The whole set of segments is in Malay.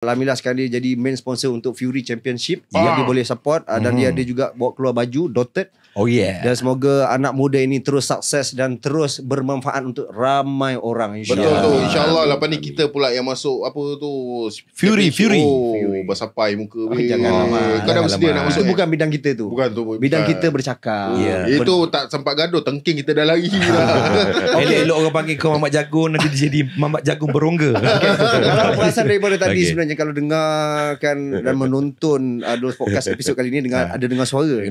Alhamdulillah sekarang dia jadi main sponsor untuk Fury Championship. Dia boleh support dan dia ada juga bawa keluar baju Dotted. Oh yeah. Dan semoga anak muda ini terus sukses dan terus bermanfaat untuk ramai orang, Betul tu. InsyaAllah lepas ni kita pula yang masuk apa tu, Fury. bersapai muka. Jangan lama. Kau dah bersedia nak masuk? Bukan bidang kita tu. Bukan tu. Bidang kita bercakap. Itu tak sempat gaduh, tengking kita dah lari lah. Elok orang panggil kau Mamat Jagung, nanti dia jadi Mamat Jagung Berongga. Kalau perasan daripada tadi sebenarnya, kalau dengarkan dan menonton podcast episod kali ni, ada dengar suara.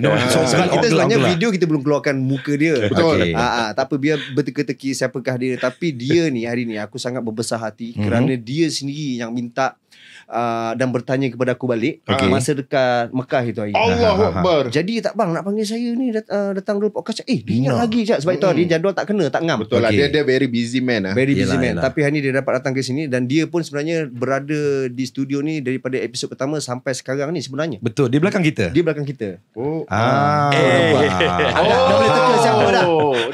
Sebab kita sebenarnya video kita belum keluarkan muka dia. Betul. Tak apa, biar berteka-teki siapakah dia. Tapi dia ni hari ni aku sangat berbesar hati kerana dia sendiri yang minta dan bertanya kepada aku balik masa dekat Mekah itu hari. Allahu Akbar. Jadi tak bang nak panggil saya ni datang dulu podcast. Dia ingat lagi Cak. Sebab itu dia jadual tak kena, tak ngam. Betul lah, dia very busy man. Very busy man. Tapi hari ni dia dapat datang ke sini dan dia pun sebenarnya berada di studio ni daripada episod pertama sampai sekarang ni sebenarnya. Betul, di belakang kita. Dia belakang kita. Dah boleh teka siapa dah.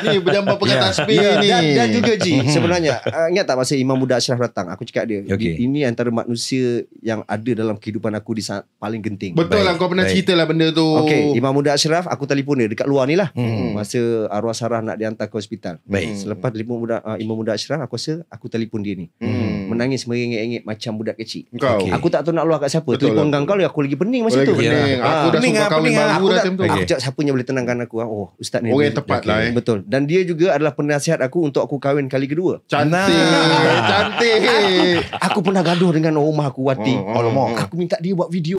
Ni berjambah pengantar speed ni. Dan juga Ji, sebenarnya ingat tak masa Imam Muda Ashraf datang, aku cakap dia, ini antara manusia yang ada dalam kehidupan aku di saat paling genting. Betul lah, kau pernah cerita lah benda tu. Imam Muda Ashraf, aku telefon dia dekat luar ni lah. Masa arwah Sarah nak dihantar ke hospital. Selepas telefon Imam Muda Ashraf, aku telefon dia ni. Menangis merengek-engek macam budak kecil. Aku tak tahu nak luah kat siapa. Telefon kau aku lagi pening masa tu. Aku dah sumpah kahwin baru dah time tu. Aku cakap siapa yang boleh tenangkan aku. Ustaz ni orang yang tepat lah. Betul. Dan dia juga adalah penasihat aku untuk aku kahwin kali kedua. Cantik. Aku pernah gaduh dengan rumah aku Wati. Aku minta dia buat video.